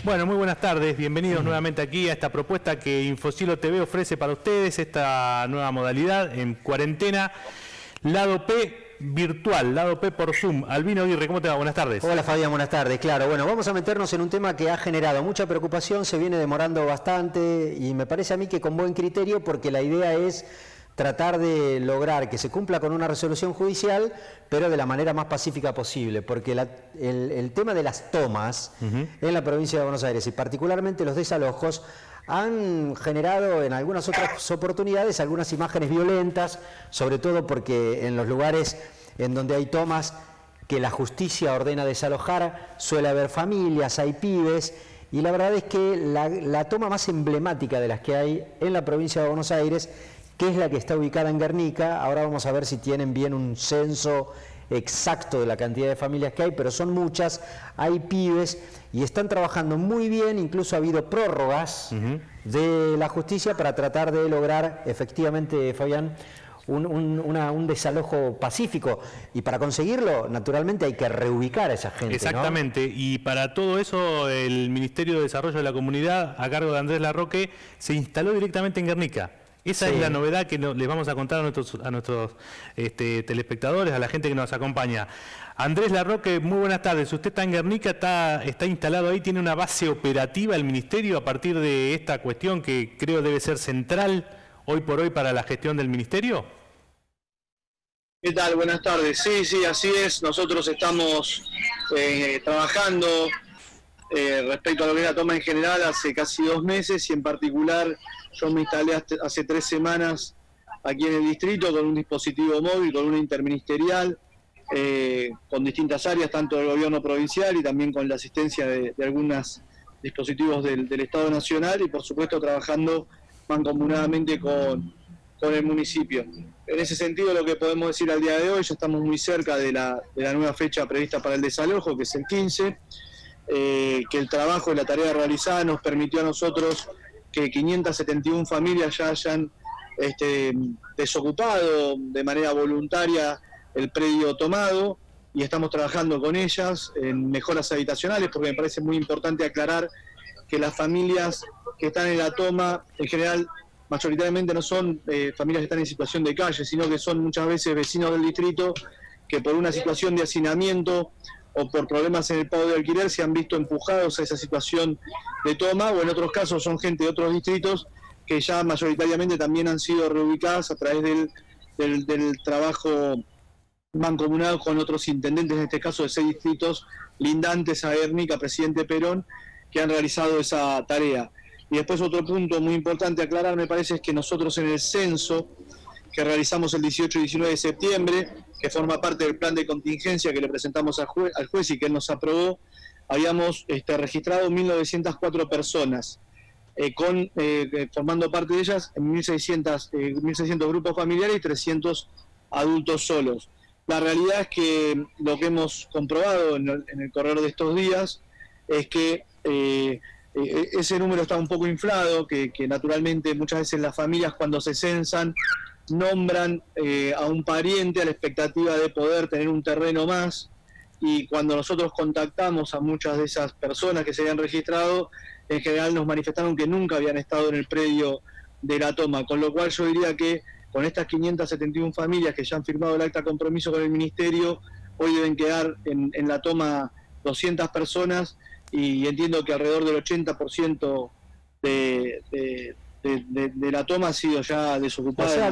Bueno, muy buenas tardes, bienvenidos nuevamente aquí a esta propuesta que Infocilo TV ofrece para ustedes, esta nueva modalidad en cuarentena, lado P virtual, lado P por Zoom. Albino Aguirre, ¿cómo te va? Buenas tardes. Hola Fabián, buenas tardes. Claro, bueno, vamos a meternos en un tema que ha generado mucha preocupación, se viene demorando bastante y me parece a mí que con buen criterio, porque la idea es tratar de lograr que se cumpla con una resolución judicial, pero de la manera más pacífica posible, porque el tema de las tomas en la provincia de Buenos Aires y particularmente los desalojos han generado en algunas otras oportunidades algunas imágenes violentas, sobre todo porque en los lugares en donde hay tomas que la justicia ordena desalojar suele haber familias, hay pibes, y la verdad es que la toma más emblemática de las que hay en la provincia de Buenos Aires, que es la que está ubicada en Guernica. Ahora vamos a ver si tienen bien un censo exacto de la cantidad de familias que hay, pero son muchas, hay pibes y están trabajando muy bien, incluso ha habido prórrogas de la justicia para tratar de lograr efectivamente, Fabián, un desalojo pacífico, y para conseguirlo naturalmente hay que reubicar a esa gente. Exactamente, ¿no? Y para todo eso el Ministerio de Desarrollo de la Comunidad, a cargo de Andrés Larroque, se instaló directamente en Guernica. Esa es la novedad que les vamos a contar a nuestros telespectadores, a la gente que nos acompaña. Andrés Larroque, muy buenas tardes. Usted está en Guernica, está instalado ahí, tiene una base operativa el Ministerio a partir de esta cuestión que creo debe ser central hoy por hoy para la gestión del Ministerio. ¿Qué tal? Buenas tardes. Sí, así es. Nosotros estamos trabajando respecto a lo que es la toma en general hace casi 2 meses, y en particular yo me instalé hace 3 semanas aquí en el distrito con un dispositivo móvil, con una interministerial, con distintas áreas, tanto del gobierno provincial y también con la asistencia de algunos dispositivos del Estado Nacional, y por supuesto trabajando mancomunadamente con el municipio. En ese sentido, lo que podemos decir al día de hoy, ya estamos muy cerca de la nueva fecha prevista para el desalojo, que es el 15, que el trabajo y la tarea realizada nos permitió a nosotros que 571 familias ya hayan desocupado de manera voluntaria el predio tomado, y estamos trabajando con ellas en mejoras habitacionales, porque me parece muy importante aclarar que las familias que están en la toma, en general, mayoritariamente no son familias que están en situación de calle, sino que son muchas veces vecinos del distrito que por una situación de hacinamiento o por problemas en el pago de alquiler se han visto empujados a esa situación de toma, o en otros casos son gente de otros distritos que ya mayoritariamente también han sido reubicadas a través del trabajo mancomunado con otros intendentes, en este caso de 6 distritos lindantes a Guernica, Presidente Perón, que han realizado esa tarea. Y después otro punto muy importante a aclarar, me parece, es que nosotros en el censo que realizamos el 18 y 19 de septiembre, que forma parte del plan de contingencia que le presentamos al juez y que él nos aprobó, habíamos registrado 1.904 personas, formando parte de ellas 1.600 grupos familiares y 300 adultos solos. La realidad es que lo que hemos comprobado en el correr de estos días es que ese número está un poco inflado, que naturalmente muchas veces las familias cuando se censan nombran a un pariente a la expectativa de poder tener un terreno más, y cuando nosotros contactamos a muchas de esas personas que se habían registrado, en general nos manifestaron que nunca habían estado en el predio de la toma, con lo cual yo diría que con estas 571 familias que ya han firmado el acta de compromiso con el Ministerio, hoy deben quedar en la toma 200 personas, y entiendo que alrededor del 80% de la toma ha sido ya desocupada. O sea,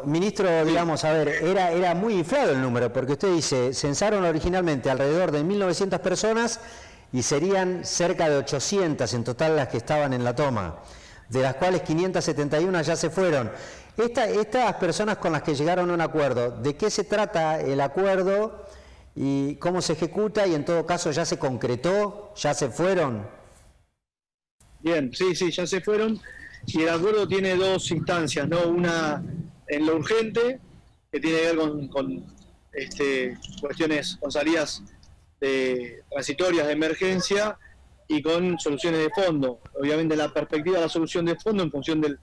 ministro, digamos, a ver, era muy inflado el número, porque usted dice, censaron originalmente alrededor de 1.900 personas y serían cerca de 800 en total las que estaban en la toma, de las cuales 571 ya se fueron. Estas personas con las que llegaron a un acuerdo, ¿de qué se trata el acuerdo y cómo se ejecuta? Y en todo caso, ¿ya se concretó? ¿Ya se fueron? Bien, sí, ya se fueron. Y el acuerdo tiene 2 instancias, ¿no? Una en lo urgente, que tiene que ver con cuestiones, con salidas transitorias de emergencia, y con soluciones de fondo. Obviamente la perspectiva de la solución de fondo en función del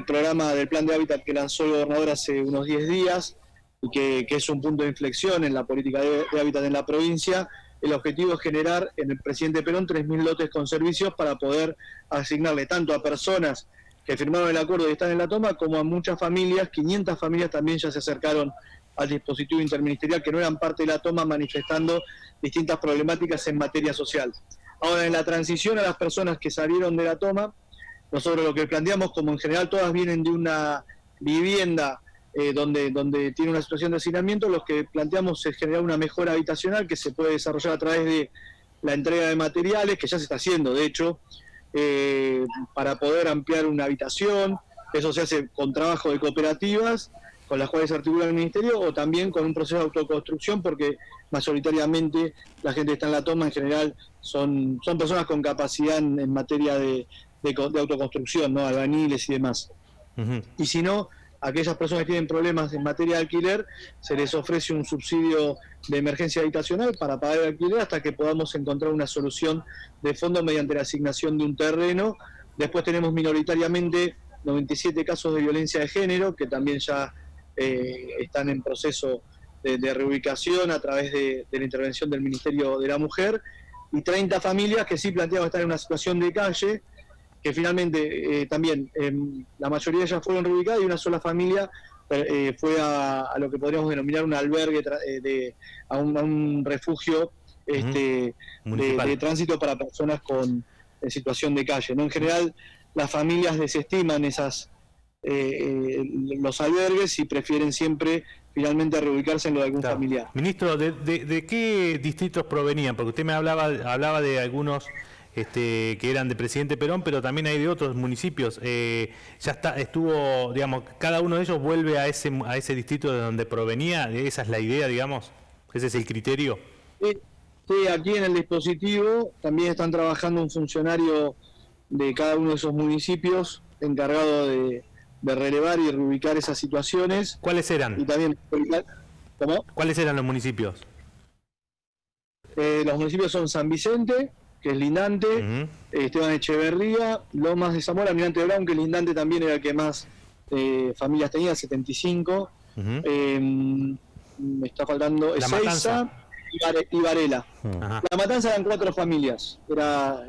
programa del plan de hábitat que lanzó el gobernador hace unos 10 días, y que es un punto de inflexión en la política de hábitat en la provincia, el objetivo es generar en el presidente Perón 3.000 lotes con servicios para poder asignarle tanto a personas que firmaron el acuerdo y están en la toma, como a muchas familias. 500 familias también ya se acercaron al dispositivo interministerial que no eran parte de la toma, manifestando distintas problemáticas en materia social. Ahora, en la transición a las personas que salieron de la toma, nosotros lo que planteamos, como en general todas vienen de una vivienda donde tiene una situación de hacinamiento, lo que planteamos es generar una mejora habitacional que se puede desarrollar a través de la entrega de materiales, que ya se está haciendo, de hecho, para poder ampliar una habitación. Eso se hace con trabajo de cooperativas, con las cuales se articula el Ministerio, o también con un proceso de autoconstrucción, porque mayoritariamente la gente que está en la toma en general son personas con capacidad en materia de autoconstrucción, ¿no? Albañiles y demás. Y si no, aquellas personas que tienen problemas en materia de alquiler, se les ofrece un subsidio de emergencia habitacional para pagar el alquiler hasta que podamos encontrar una solución de fondo mediante la asignación de un terreno. Después tenemos minoritariamente 97 casos de violencia de género, que también ya están en proceso de reubicación a través de la intervención del Ministerio de la Mujer, y 30 familias que sí planteaban estar en una situación de calle, que finalmente también la mayoría de ellas fueron reubicadas, y una sola familia fue a lo que podríamos denominar un albergue, a un refugio de tránsito para personas en situación de calle, ¿no? En general, las familias desestiman los albergues y prefieren siempre finalmente reubicarse en lo de algún familiar. Ministro, ¿de qué distritos provenían? Porque usted me hablaba de algunos que eran de Presidente Perón, pero también hay de otros municipios. Estuvo, digamos, cada uno de ellos vuelve a ese distrito de donde provenía. ¿Esa es la idea, digamos? ¿Ese es el criterio? Sí, aquí en el dispositivo también están trabajando un funcionario de cada uno de esos municipios encargado de relevar y reubicar esas situaciones. ¿Cuáles eran? Y también, ¿cómo? ¿Cuáles eran los municipios? Los municipios son San Vicente, que es lindante, Esteban Echeverría, Lomas de Zamora, Almirante Brown, que Lindante también era el que más familias tenía, 75. Me está faltando Ezeiza y Varela. La Matanza eran 4 familias, era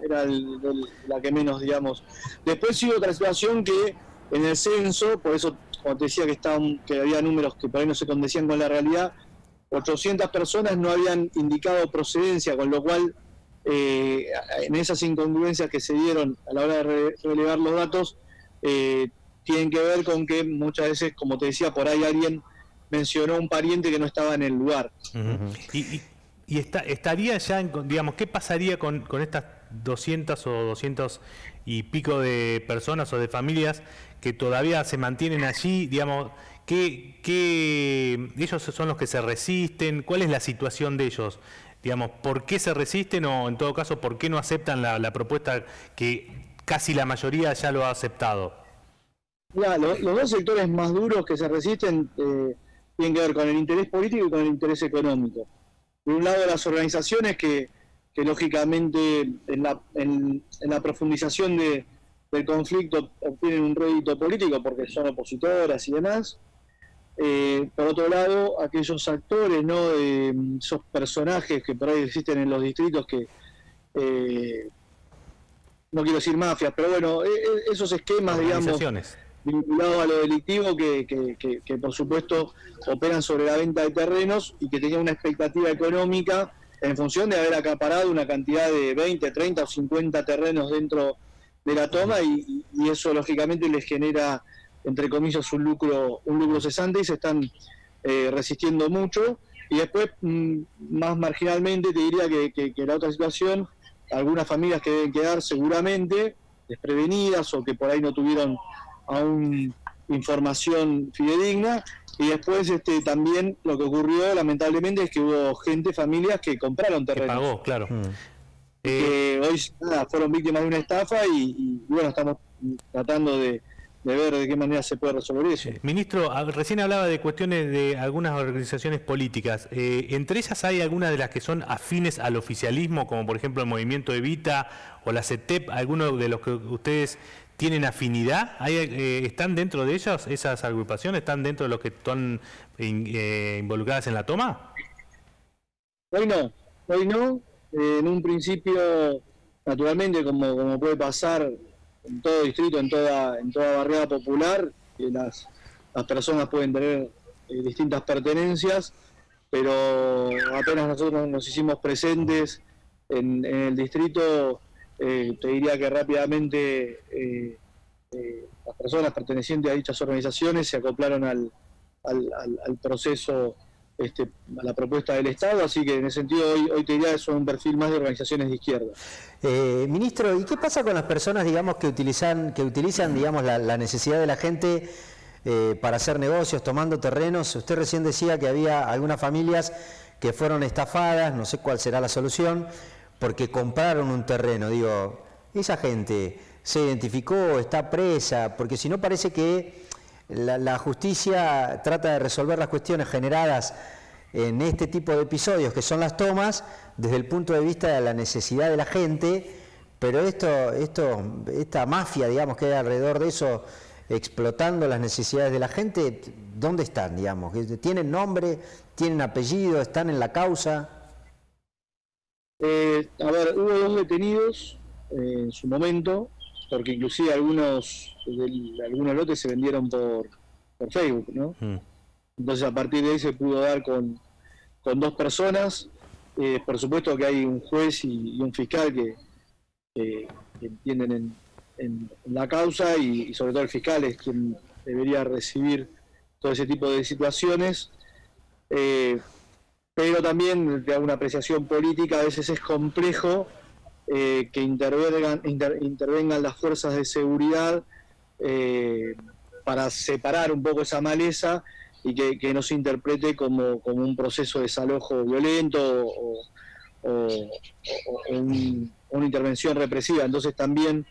la que menos, digamos. Después sí otra situación que en el censo, por eso como te decía que había números que por ahí no se condecían con la realidad, 800 personas no habían indicado procedencia, con lo cual en esas incongruencias que se dieron a la hora de relevar los datos, tienen que ver con que muchas veces, como te decía, por ahí alguien mencionó un pariente que no estaba en el lugar. Y estaría ya, digamos, ¿qué pasaría con estas 200 o 200 y pico de personas o de familias que todavía se mantienen allí? Digamos, ¿qué ellos son los que se resisten? ¿Cuál es la situación de ellos? Digamos, ¿por qué se resisten o, en todo caso, por qué no aceptan la propuesta que casi la mayoría ya lo ha aceptado? Ya, los dos sectores más duros que se resisten tienen que ver con el interés político y con el interés económico. De un lado, las organizaciones que lógicamente en la profundización del conflicto obtienen un rédito político porque son opositoras y demás. Por otro lado, aquellos actores, ¿no?, esos personajes que por ahí existen en los distritos que, no quiero decir mafias, pero bueno, esos esquemas, digamos, vinculados a lo delictivo que por supuesto operan sobre la venta de terrenos y que tenían una expectativa económica en función de haber acaparado una cantidad de 20, 30 o 50 terrenos dentro de la toma, y eso lógicamente les genera, entre comillas, un lucro cesante, y se están resistiendo mucho. Y después, más marginalmente, te diría que la otra situación, algunas familias que deben quedar seguramente desprevenidas o que por ahí no tuvieron aún información fidedigna. Y después también lo que ocurrió lamentablemente es que hubo familias que compraron terrenos. Que pagó, claro. Que hoy fueron víctimas de una estafa y bueno, estamos tratando de ver de qué manera se puede resolver eso. Ministro, recién hablaba de cuestiones de algunas organizaciones políticas. ¿Entre ellas hay algunas de las que son afines al oficialismo, como por ejemplo el Movimiento Evita o la CETEP, algunos de los que ustedes tienen afinidad? ¿Están dentro de ellas esas agrupaciones? ¿Están dentro de los que están involucradas en la toma? Hoy no. hoy no. En un principio, naturalmente, como puede pasar en todo distrito, en toda barriada popular, las personas pueden tener distintas pertenencias, pero apenas nosotros nos hicimos presentes en el distrito, te diría que rápidamente las personas pertenecientes a dichas organizaciones se acoplaron al proceso, a la propuesta del Estado, así que en ese sentido hoy te diría que son un perfil más de organizaciones de izquierda. Ministro, ¿y qué pasa con las personas, digamos, que utilizan digamos, la necesidad de la gente para hacer negocios, tomando terrenos? Usted recién decía que había algunas familias que fueron estafadas, no sé cuál será la solución, porque compraron un terreno. Digo, esa gente se identificó, está presa, porque si no parece que la justicia trata de resolver las cuestiones generadas en este tipo de episodios, que son las tomas, desde el punto de vista de la necesidad de la gente, pero esta mafia, digamos, que hay alrededor de eso, explotando las necesidades de la gente, ¿dónde están, digamos? ¿Tienen nombre, tienen apellido, están en la causa? A ver, hubo 2 detenidos en su momento, porque inclusive algunos lotes se vendieron por Facebook, ¿no? Entonces a partir de ahí se pudo dar con 2 personas. Por supuesto que hay un juez y un fiscal que entienden en la causa, y sobre todo el fiscal es quien debería recibir todo ese tipo de situaciones. Pero también de una apreciación política a veces es complejo que intervengan las fuerzas de seguridad para separar un poco esa maleza y que no se interprete como un proceso de desalojo violento o una intervención represiva. Entonces también,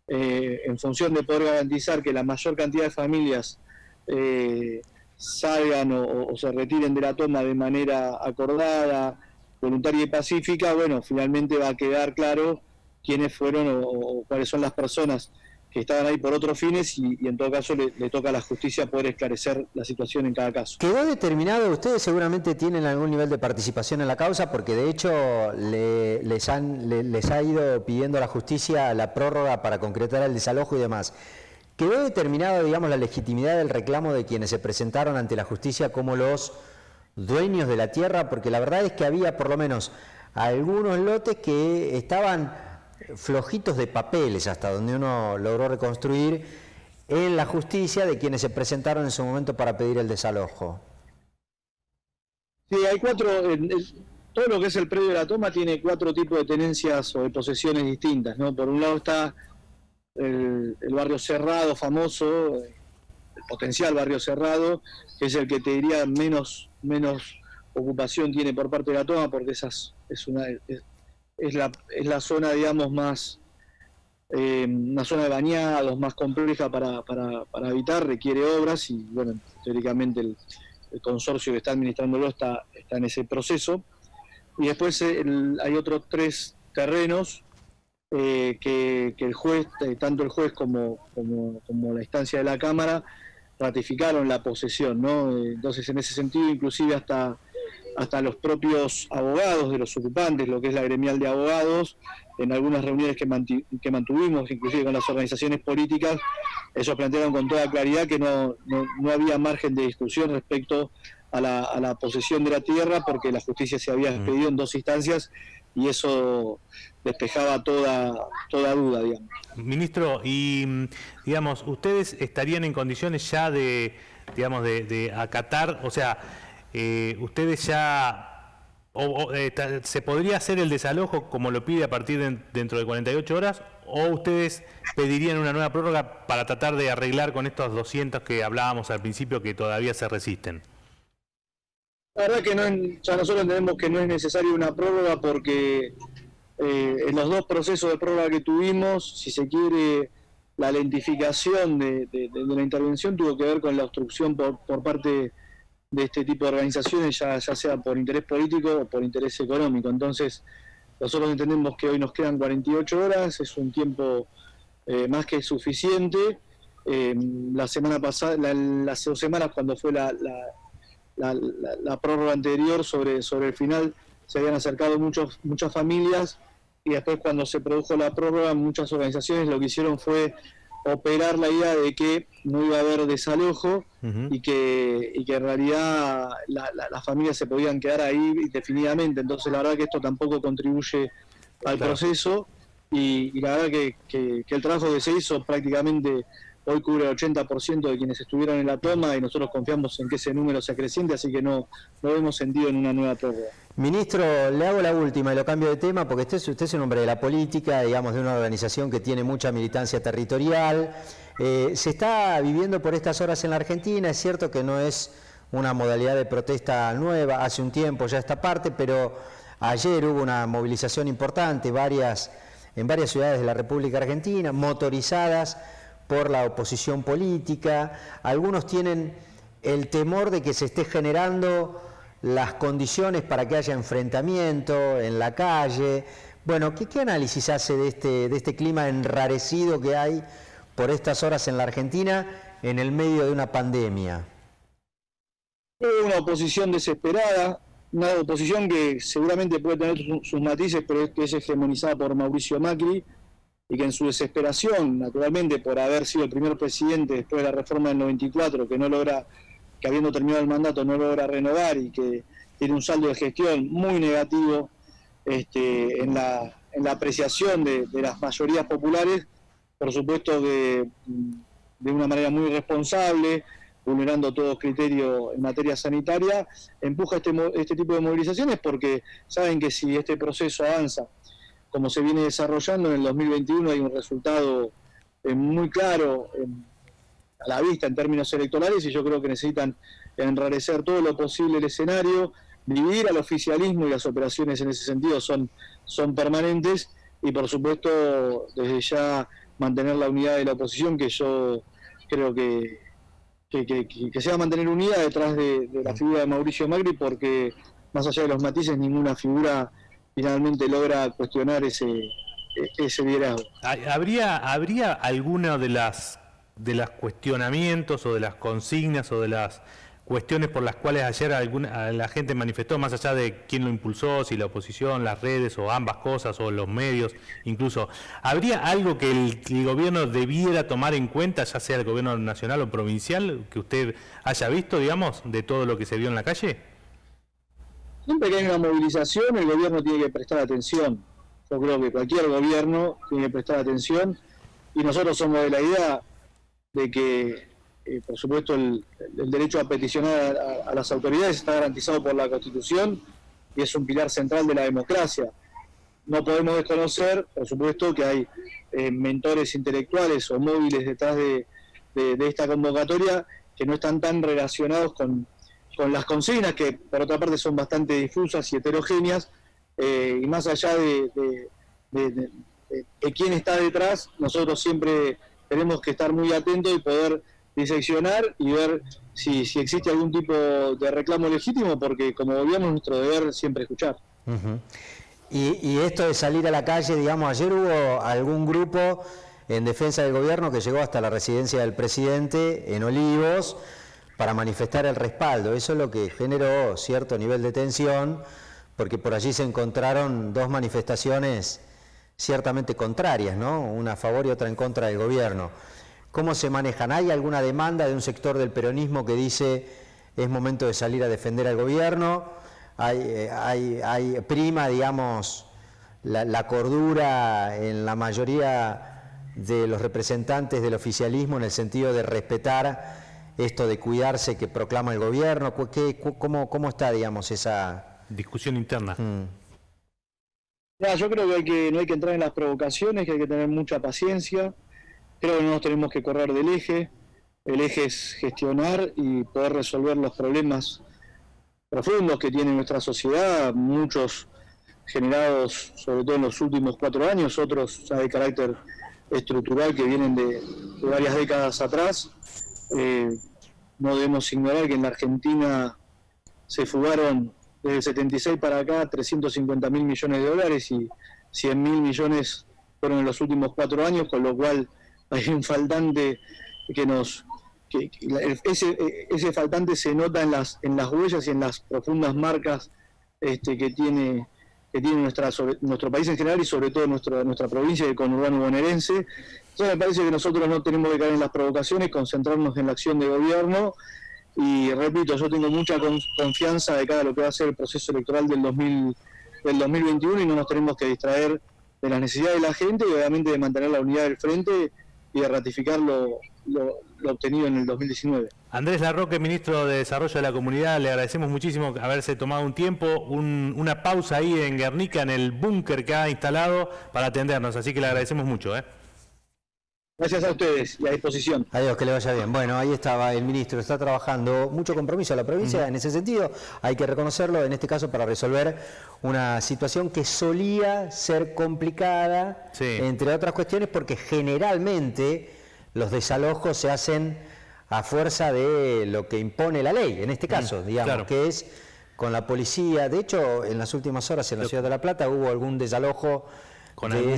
en función de poder garantizar que la mayor cantidad de familias salgan o se retiren de la toma de manera acordada, voluntaria y pacífica, bueno, finalmente va a quedar claro quiénes fueron o cuáles son las personas que estaban ahí por otros fines, y en todo caso le toca a la justicia poder esclarecer la situación en cada caso. ¿Quedó determinado? Ustedes seguramente tienen algún nivel de participación en la causa, porque de hecho les ha ido pidiendo a la justicia la prórroga para concretar el desalojo y demás. ¿Quedó determinado, digamos, la legitimidad del reclamo de quienes se presentaron ante la justicia como los dueños de la tierra? Porque la verdad es que había por lo menos algunos lotes que estaban flojitos de papeles, hasta donde uno logró reconstruir en la justicia, de quienes se presentaron en su momento para pedir el desalojo. Sí, hay 4, todo lo que es el predio de la toma tiene 4 tipos de tenencias o de posesiones distintas, ¿no? Por un lado está el barrio cerrado famoso, el potencial barrio cerrado, que es el que te diría menos ocupación tiene por parte de la toma, porque es la zona, digamos, más una zona de bañados, más compleja para habitar, requiere obras, y bueno, teóricamente el consorcio que está administrándolo está en ese proceso. Y después hay otros 3 terrenos que el juez, tanto el juez como la instancia de la Cámara, ratificaron la posesión, ¿no? Entonces, en ese sentido, inclusive hasta los propios abogados de los ocupantes, lo que es la gremial de abogados, en algunas reuniones que mantuvimos, inclusive con las organizaciones políticas, ellos plantearon con toda claridad que no había margen de discusión respecto a la posesión de la tierra, porque la justicia se había expedido en 2 instancias, y eso despejaba toda duda, digamos. Ministro, y digamos, ¿ustedes estarían en condiciones ya de acatar, o sea, ustedes ya, se podría hacer el desalojo como lo pide a partir dentro de 48 horas, o ustedes pedirían una nueva prórroga para tratar de arreglar con estos 200 que hablábamos al principio que todavía se resisten? La verdad que ya nosotros entendemos que no es necesaria una prórroga, porque en los 2 procesos de prórroga que tuvimos, si se quiere, la lentificación de la intervención tuvo que ver con la obstrucción por parte de este tipo de organizaciones, ya sea por interés político o por interés económico. Entonces, nosotros entendemos que hoy nos quedan 48 horas, es un tiempo más que suficiente. La semana pasada, las 2 semanas, cuando fue la prórroga anterior sobre el final, se habían acercado muchas familias, y después cuando se produjo la prórroga, muchas organizaciones lo que hicieron fue operar la idea de que no iba a haber desalojo y que en realidad las familias se podían quedar ahí indefinidamente. Entonces la verdad que esto tampoco contribuye al proceso, y la verdad que el trabajo que se hizo prácticamente hoy cubre el 80% de quienes estuvieron en la toma, y nosotros confiamos en que ese número sea creciente, así que no vemos sentido en una nueva prórroga. Ministro, le hago la última y lo cambio de tema porque usted es un hombre de la política, digamos, de una organización que tiene mucha militancia territorial. Se está viviendo por estas horas en la Argentina, es cierto que no es una modalidad de protesta nueva, hace un tiempo ya esta parte, pero ayer hubo una movilización importante en varias ciudades de la República Argentina, motorizadas por la oposición política. Algunos tienen el temor de que se esté generando las condiciones para que haya enfrentamiento en la calle. Bueno, ¿qué análisis hace de este clima enrarecido que hay por estas horas en la Argentina en el medio de una pandemia? Una oposición desesperada, una oposición que seguramente puede tener sus matices, pero que es hegemonizada por Mauricio Macri, y que en su desesperación, naturalmente por haber sido el primer presidente después de la reforma del 94, que habiendo terminado el mandato no logra renovar, y que tiene un saldo de gestión muy negativo en la apreciación de las mayorías populares, por supuesto que de una manera muy irresponsable, vulnerando todo criterio en materia sanitaria, empuja este tipo de movilizaciones, porque saben que si este proceso avanza como se viene desarrollando, en el 2021 hay un resultado muy claro a la vista en términos electorales, y yo creo que necesitan enrarecer todo lo posible el escenario, dividir al oficialismo, y las operaciones en ese sentido son permanentes, y por supuesto desde ya mantener la unidad de la oposición, que yo creo que se va a mantener unida detrás de la figura de Mauricio Macri, porque más allá de los matices, ninguna figura finalmente logra cuestionar ese liderazgo. ¿Habría alguna de las cuestionamientos o de las consignas o de las cuestiones por las cuales ayer la gente manifestó, más allá de quién lo impulsó, si la oposición, las redes o ambas cosas, o los medios incluso? ¿Habría algo que el gobierno debiera tomar en cuenta, ya sea el gobierno nacional o provincial, que usted haya visto, digamos, de todo lo que se vio en la calle? Siempre que hay una movilización, el gobierno tiene que prestar atención. Yo creo que cualquier gobierno tiene que prestar atención, y nosotros somos de la idea de que, por supuesto, el derecho a peticionar a las autoridades está garantizado por la Constitución, y es un pilar central de la democracia. No podemos desconocer, por supuesto, que hay mentores intelectuales o móviles detrás de esta convocatoria que no están tan relacionados con las consignas, que por otra parte son bastante difusas y heterogéneas, y más allá de quién está detrás, nosotros siempre tenemos que estar muy atentos y poder diseccionar y ver si existe algún tipo de reclamo legítimo, porque como gobierno es nuestro deber siempre escuchar. Uh-huh. Y esto de salir a la calle, digamos, ayer hubo algún grupo en defensa del gobierno que llegó hasta la residencia del presidente en Olivos para manifestar el respaldo. Eso es lo que generó cierto nivel de tensión, porque por allí se encontraron dos manifestaciones ciertamente contrarias, ¿no? Una a favor y otra en contra del gobierno. ¿Cómo se manejan? ¿Hay alguna demanda de un sector del peronismo que dice es momento de salir a defender al gobierno? ¿Hay prima, digamos, la cordura en la mayoría de los representantes del oficialismo en el sentido de respetar esto de cuidarse que proclama el gobierno? ¿Cómo está, digamos, esa discusión interna? Yo creo que no hay que entrar en las provocaciones, que hay que tener mucha paciencia. Creo que no nos tenemos que correr del eje. El eje es gestionar y poder resolver los problemas profundos que tiene nuestra sociedad, muchos generados sobre todo en los últimos 4 años, otros ya de carácter estructural que vienen de varias décadas atrás. No debemos ignorar que en la Argentina se fugaron desde el 76 para acá 350.000 millones de dólares, y 100.000 millones fueron en los últimos 4 años, con lo cual hay un faltante ese faltante se nota en las huellas y en las profundas marcas que tiene nuestro país en general y sobre todo nuestra provincia de conurbano bonaerense. Entonces me parece que nosotros no tenemos que caer en las provocaciones, concentrarnos en la acción de gobierno y repito, yo tengo mucha confianza de cara a lo que va a ser el proceso electoral del 2021 y no nos tenemos que distraer de las necesidades de la gente y obviamente de mantener la unidad del frente y de ratificar lo obtenido en el 2019. Andrés Larroque, ministro de Desarrollo de la Comunidad, le agradecemos muchísimo haberse tomado un tiempo, una pausa ahí en Guernica, en el búnker que ha instalado para atendernos, así que le agradecemos mucho. Gracias a ustedes y a disposición. Adiós, que le vaya bien. Bueno, ahí estaba el ministro, está trabajando mucho compromiso a la provincia en ese sentido, hay que reconocerlo, en este caso para resolver una situación que solía ser complicada, entre otras cuestiones, porque generalmente los desalojos se hacen a fuerza de lo que impone la ley, en este caso, digamos, que es con la policía. De hecho, en las últimas horas en la ciudad de La Plata hubo algún desalojo con de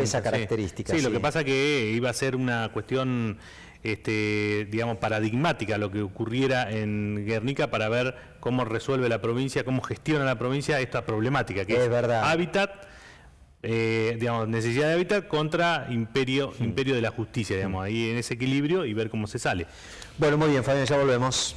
esa característica. Sí, lo que pasa que iba a ser una cuestión, digamos, paradigmática lo que ocurriera en Guernica para ver cómo resuelve la provincia, cómo gestiona la provincia esta problemática, que es hábitat, digamos, necesidad de hábitat contra imperio de la justicia, digamos, ahí en ese equilibrio y ver cómo se sale. Bueno, muy bien, Fabián, ya volvemos.